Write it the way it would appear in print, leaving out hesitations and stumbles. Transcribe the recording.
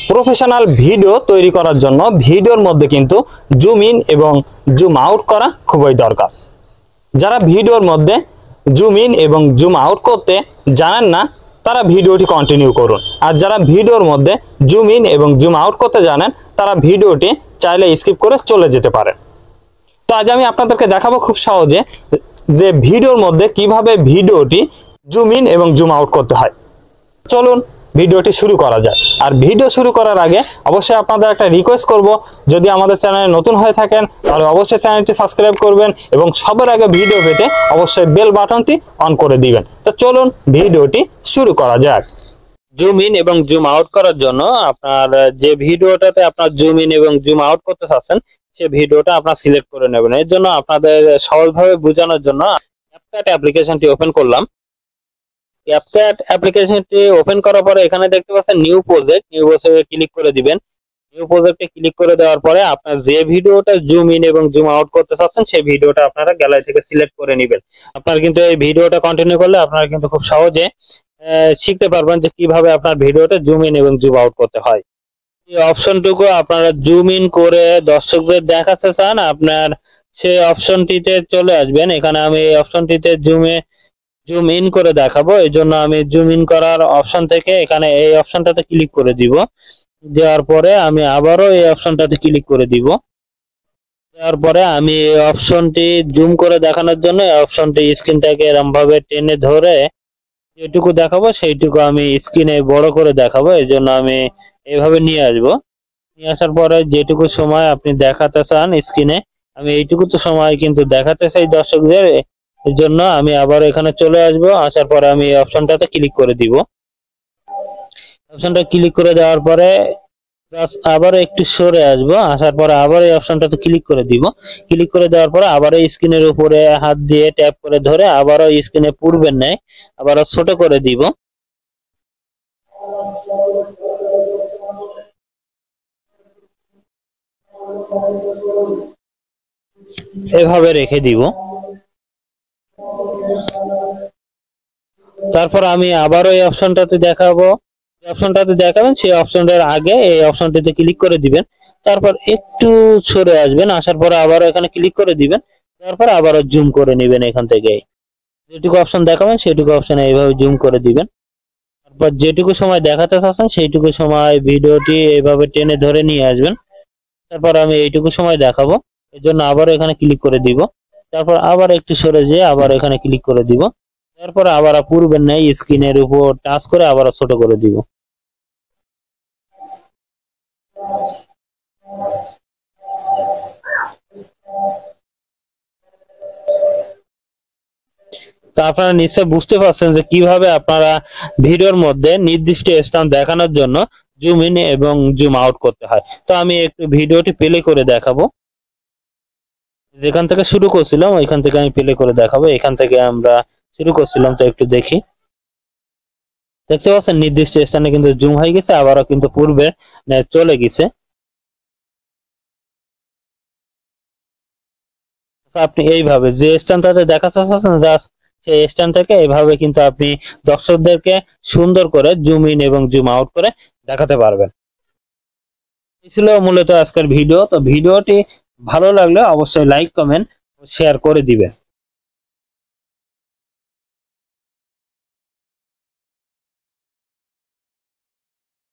Professional video তৈরি করার জন্য ভিডিওর মধ্যে কিন্তু জুম ইন এবং জুম আউট করা খুবই দরকার। যারা ভিডিওর মধ্যে জুম ইন এবং জুম আউট করতে জানেন না তারা ভিডিওটি কন্টিনিউ করুন, আর যারা ভিডিওর মধ্যে জুম ইন এবং জুম আউট করতে জানেন তারা ভিডিওটি চাইলে স্কিপ করে চলে যেতে পারেন। তো আজ আমি আপনাদেরকে দেখাবো খুব সহজে যে ভিডিওর মধ্যে কিভাবে ভিডিওটি জুম ইন এবং জুম আউট করতে হয়। চলুন ভিডিওটি শুরু করা যায়। আর ভিডিও শুরু করার আগে অবশ্যই আপনাদের একটা রিকোয়েস্ট করব, যদি আমাদের চ্যানেলে নতুন হয়ে থাকেন তাহলে অবশ্যই চ্যানেলটি সাবস্ক্রাইব করবেন এবং সবার আগে ভিডিও পেতে অবশ্যই বেল বাটনটি অন করে দিবেন। তো চলুন ভিডিওটি শুরু করা যাক। জুম ইন এবং জুম আউট করার জন্য আপনার যে ভিডিওটাতে আপনার জুম ইন এবং জুম আউট করতে চাচ্ছেন সেই ভিডিওটা আপনার সিলেক্ট করে নেবেন। এর জন্য আপনাদের সহজভাবে বোঝানোর জন্য ক্যাপকাট অ্যাপ্লিকেশনটি ওপেন করলাম। ক্যাপকাট অ্যাপ্লিকেশনটি ওপেন করার পরে এখানে দেখতে পাচ্ছেন নিউ প্রজেক্টে ক্লিক করে দিবেন। নিউ প্রজেক্টে ক্লিক করে দেওয়ার পরে আপনার যে ভিডিওটা জুম ইন এবং জুম আউট করতে চাচ্ছেন সেই ভিডিওটা আপনারা গ্যালারি থেকে সিলেক্ট করে নেবেন। আপনারা কিন্তু এই ভিডিওটা কন্টিনিউ করলে আপনারা কিন্তু খুব সহজে শিখতে পারবেন যে কিভাবে আপনার ভিডিওটা জুম ইন এবং জুম আউট করতে হয়। এই অপশনটুকু আপনারা জুম ইন করে দর্শকদের দেখাতে চান, আপনার সেই অপশনটিতে চলে আসবেন। এখানে আমি এই অপশনটিতে জুম ইন করে দেখাবো, এই জন্য আমি জুম ইন করার অপশন থেকে এখানে এই অপশনটাতে ক্লিক করে দিব। দেওয়ার পরে আমি আবারও এই অপশনটাতে ক্লিক করে দিব। দেওয়ার পরে আমি এই অপশনটি জুম করে দেখানোর জন্য এই অপশনটি স্ক্রিনটাকে এরকম ভাবে টেনে ধরে যেটুকু দেখাবো সেইটুকু আমি স্ক্রিনে বড় করে দেখাবো। এই জন্য আমি এইভাবে নিয়ে আসবো। নিয়ে আসার পরে যেটুকু সময় আপনি দেখাতে চান স্ক্রিনে, আমি এইটুকু তো সময় কিন্তু দেখাতে চাই দর্শকদের, এর জন্য আমি আবার এখানে চলে আসবো। আসার পরে আমি এই অপশনটাতে ক্লিক করে দিব। অপশনটা ক্লিক করে দেওয়ার পরে আবার একটু সরে আসবো। আসার পরে আবার এই অপশনটাতে ক্লিক করে দিব। ক্লিক করে দেওয়ার পরে আবার এই স্ক্রিনের উপরে হাত দিয়ে ট্যাপ করে ধরে আবারও স্ক্রিনে পূর্বের ন্যায় আবারও ছোট করে দিব। এভাবে রেখে দিব। তারপর আমি আবারও এই অপশনটাতে দেখাবো। অপশনটাতে দেখাবেন সেই অপশনটার আগে এই অপশনটিতে ক্লিক করে দিবেন। তারপর একটু সরে আসবেন। আসার পরে আবারও এখানে ক্লিক করে দিবেন। তারপর আবারও জুম করে নেবেন। এখান থেকে যেটুকু অপশন দেখাবেন সেটুকু অপশনে এইভাবে জুম করে দিবেন। তারপর যেটুকু সময় দেখাতে চাচ্ছেন সেইটুকু সময় ভিডিওটি এইভাবে টেনে ধরে নিয়ে আসবেন। তারপর আমি এইটুকু সময় দেখাবো, এর জন্য আবারও এখানে ক্লিক করে দিব। তারপর আবার একটু সরে যেয়ে আবার এখানে ক্লিক করে দিব। তারপর আবার পূর্বের ন্যায় স্ক্রিনের উপর টাচ করে আবার ছোট করে দিব। তো আপনারা নিশ্চয় বুঝতে পারছেন যে কিভাবে আপনারা ভিডিওর মধ্যে নির্দিষ্ট স্থান দেখানোর জন্য জুম ইন এবং জুম আউট করতে হয়। তো আমি একটু ভিডিওটি প্লে করে দেখাবো। যেখান থেকে শুরু করছিলাম ওইখান থেকে আমি প্লে করে দেখাবো। এখান থেকে আমরা শুরু করছিলাম, তো একটু দেখি। দেখতে পাচ্ছেন নির্দিষ্ট স্থানে কিন্তু জুম হয়ে গেছে, আবারও কিন্তু পূর্বে চলে গেছে। আপনি এইভাবে যে স্থানটাতে দেখাতে চাচ্ছেন জাস্ট সেই স্থান থেকে এইভাবে কিন্তু আপনি দর্শকদেরকে সুন্দর করে জুম ইন এবং জুম আউট করে দেখাতে পারবেন। এই ছিল মূলত আজকের ভিডিও। তো ভিডিওটি ভালো লাগলে অবশ্যই লাইক, কমেন্ট ও শেয়ার করে দিবেন।